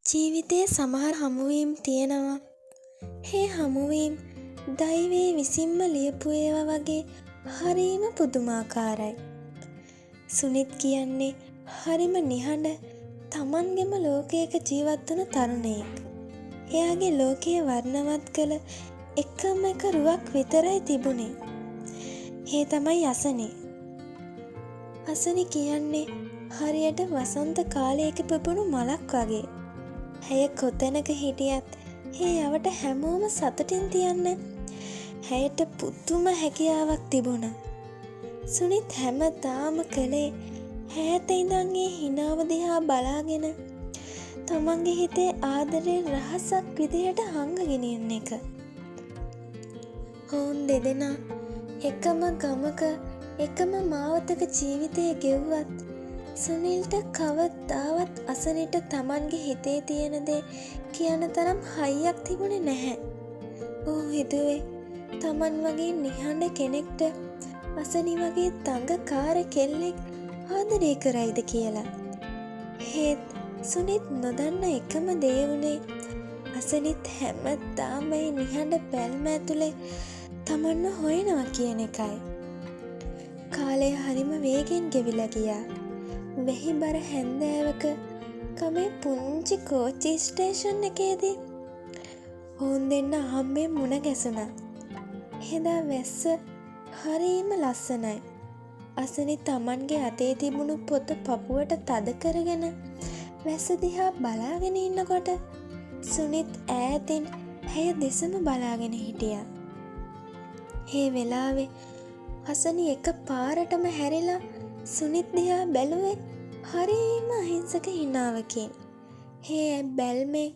ජීවිතයේ සමහර හමුවීම් තියෙනවා. ඒ හමුවීම් දෛවයේ විසින්ම ලියපු ඒවා වගේ හරීම පුදුමාකාරයි. සුනිත් කියන්නේ හරිම නිහඬ තමන්ගෙම ලෝකයක ජීවත් වුණු තරුණයෙක්. එයාගේ ලෝකය වර්ණවත් කළ එකම එක රුවක් විතරයි තිබුණේ. ඒ තමයි අසනි. අසනි කියන්නේ හරියට වසන්ත කාලයක පිපුණු මලක් වගේ. ඇය කොතැනක හිටියත් ඒ යවට හැමෝම සතුටින් තියන්න ඇයට පුදුම හැකියාවක් තිබුණා. සුනිත් හැමදාම කළේ ඈත ඉඳන් ඒ හිනාව දිහා බලාගෙන තමන්ගේ හිතේ ආදරේ රහසක් විදියට හංගගෙන ඉන්න එක. ඔවුන් දෙදෙනා එකම ගමක එකම මාවතක ජීවිතය ගෙව්වත් සුනිල්ට කවදාවත් අසනිට තමන්ගේ හිතේ තියෙන දේ කියන තරම් හයියක් තිබුණේ නැහැ. ඔහු හිතුවේ තමන් වගේ නිහඬ කෙනෙක්ට අසනි වගේ දඟකාර කෙල්ලෙක් ආදරය කරයිද කියලා. ඒත් සුනිත් නොදන්න එකම දේ වුණේ අසනිත් හැමදාම මේ නිහඬ බැල්ම ඇතුලේ තමන්ව හොයනවා කියන එකයි. කාලය හරිම වේගෙන් ගෙවිලා ගියා. වෙහිබර හැන්දෑවක ගමේ පුංචි කෝච්චි ස්ටේෂන් එකේදී ඔවුන් දෙන්න අහම්බෙන් මුණ ගැසුණා. එදා වැස්ස හරීම ලස්සනයි. අසනි තමන්ගේ අතේ තිබුණු පොත පපුවට තද කරගෙන වැස්ස දිහා බලාගෙන ඉන්නකොට සුනිත් ඈතින් ඇය දෙසම බලාගෙන හිටියා. ඒ වෙලාවේ අසනි එක පාරටම හැරිලා සුනිත් දිහා බැලුවේ හරීම අහිංසක හිනාවකින්. ඒ බැල්මේ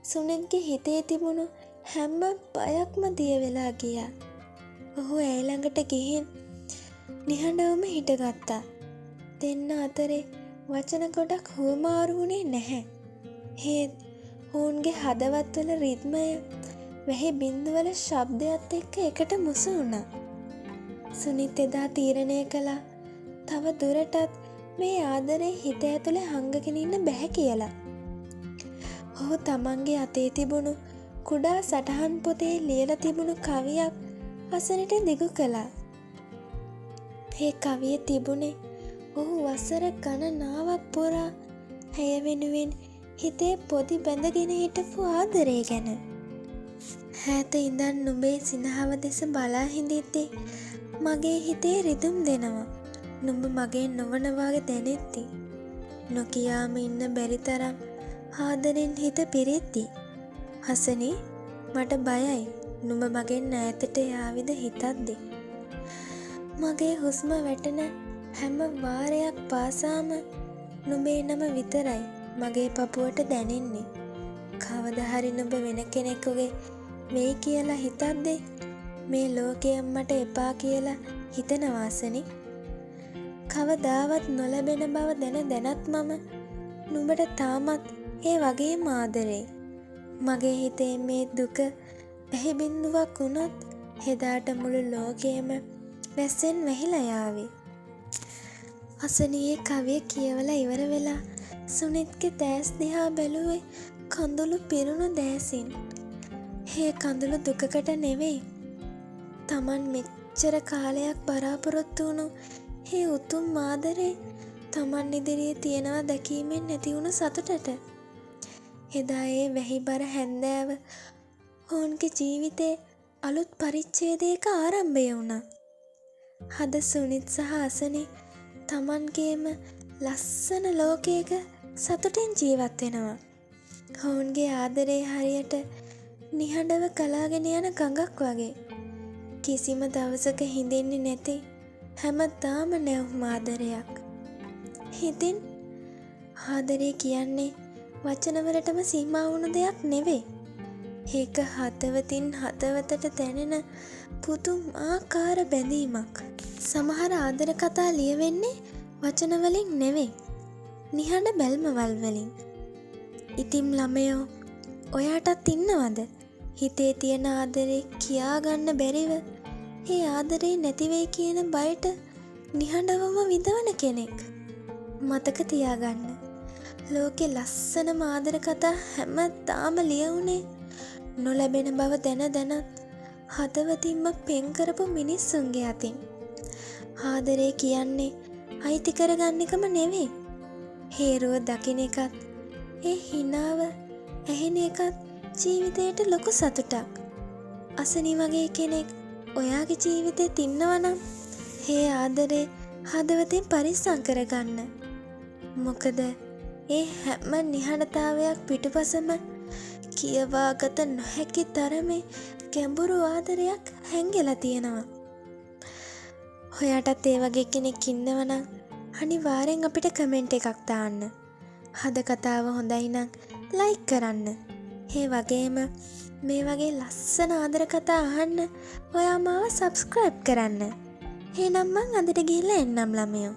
සුනිත්ගේ හිතේ තිබුණු හැම බයක්ම දිය වෙලා ගියා. ඔහු ඇය ළඟට ගිහින් නිහඬවම හිටගත්තා. දෙන්න අතරේ වචන ගොඩක් හුවමාරු වුණේ නැහැ. ඒත් ඔවුන්ගේ හදවත්වල රිද්මය වැහි බින්දුවල ශබ්දයත් එක්ක එකට මුසු වුණා. සුනිත් එදා තීරණය කළා තව දුරටත් මේ ආදරේ හිත ඇතුලේ හංගගෙන ඉන්න බැහැ කියලා. ඔහු තමන්ගේ අතේ තිබුණු කුඩා සටහන් පොතේ ලියලා තිබුණු කවියක් අසනට දිගු කළා. ඒ කවිය තිබුණේ ඔහු වසර ගණනාවක් පුරා ඇය වෙනුවෙන් හිතේ පොඩි බැඳගෙන හිටපු ආදරේ ගැන. ඈත ඉඳන් නුඹේ සිනහව දෙස බලා හිඳිද්දී මගේ හිතේ රිදුම් දෙනවා. නුඹ මගේ නොවන වගේ දැනෙද්දි නොකියාම ඉන්න බැරි තරම් ආදරෙන් හිත පිරෙද්දි අසනි මට බයයි නුඹ මගෙන් ඈතට යාවිද හිතද්දි. මගේ හුස්ම වැටෙන හැම වාරයක් පාසාම නුඹේ නම විතරයි මගේ පපුවට දැනෙන්නේ. කවදා හරි නුඹ වෙන කෙනෙකුගේ වෙයි කියලා හිතද්දී මේ ලෝකයෙන් මට එපා කියලා හිතනවා අසනි. කවදාවත් නොලැබෙන බව දැනත් මම නුඹට තාමත් ඒ වගේම ආදරේ. මගේ හිතේ මේ දුක වැහි බින්දුවක් වුණොත් එදාට මුළු ලෝකයම වැස්සෙන් වැහිලා යාවි. අසනියේ කවිය කියවලා ඉවර වෙලා සුනිත්ගේ දැස් දිහා බැලුවේ කඳුළු පිරුණු දැසින්. ඒ කඳුළු දුකකට නෙවෙයි. තමන් මෙච්චර කාලයක් බලාපොරොත්තු වුණු ඒ උතුම් ආදරේ තමන් ඉදිරියේ තියනවා දැකීමෙන් නැති වුණු සතුටට. එදා ඒ වැහිබර හැන්දෑව ඔවුන්ගේ ජීවිතේ අලුත් පරිච්ඡේදයක ආරම්භය වුණා. අද සුනිත් සහ අසනි තමන්ගේම ලස්සන ලෝකයක සතුටින් ජීවත් වෙනවා. ඔවුන්ගේ ආදරේ හරියට නිහඬව ගලාගෙන යන ගඟක් වගේ. කිසිම දවසක හිඳෙන්නේ නැති හැමදාම නැවුම් ආදරයක්. ඉතින් ආදරේ කියන්නේ වචනවලටම සීමා වුණු දෙයක් නෙවෙයි. ඒක හදවතින් හදවතට දැනෙන පුදුමාකාර බැඳීමක්. සමහර ආදර කතා ලියවෙන්නේ වචන වලින් නෙවෙයි, නිහඬ බැල්මවල් වලින්. ඉතින් ළමයෝ ඔයාටත් ඉන්නවද හිතේ තියෙන ආදරේ කියා ගන්න බැරිව ඒ ආදරේ නැති වෙයි කියන බයට නිහඬවම විඳවන කෙනෙක්? මතක තියාගන්න, ලෝකෙ ලස්සන ආදර කතා හැමදාම ලියවුනේ නොලැබෙන බව දැන දැනත් හදවතින්ම පෙන් කරපු මිනිස්සුන්ගේ අතින්. ආදරේ කියන්නේ අයිති කරගන්න එකම නෙවෙයි. හේරුව දකින්න එකත්, ඒ හිනාව ඇහෙන එකත් ජීවිතේට ලොකු සතුටක්. අසනි වගේ කෙනෙක් ඔයාගේ ජීවිතේත් ඉන්නවනම් ඒ ආදරේ හදවතින් පරිස්සම් කරගන්න. මොකද ඒ හැම නිහඬතාවයක් පිටුපසම කියවාගත නොහැකි තරමේ ගැඹුරු ආදරයක් හැංගිලා තියෙනවා. ඔයාටත් ඒ වගේ කෙනෙක් ඉන්නවනම් අනිවාර්යෙන් අපිට කමෙන්ට් එකක් දාන්න. හද කතාව හොඳයි නම් ලයික් කරන්න. ඒ වගේම මේ වගේ ලස්සන ආදර කතා අහන්න ඔයා මාව සබ්ස්ක්‍රයිබ් කරන්න. එහෙනම් මං අදට ගිහිල්ලා එන්නම් ළමයෝ.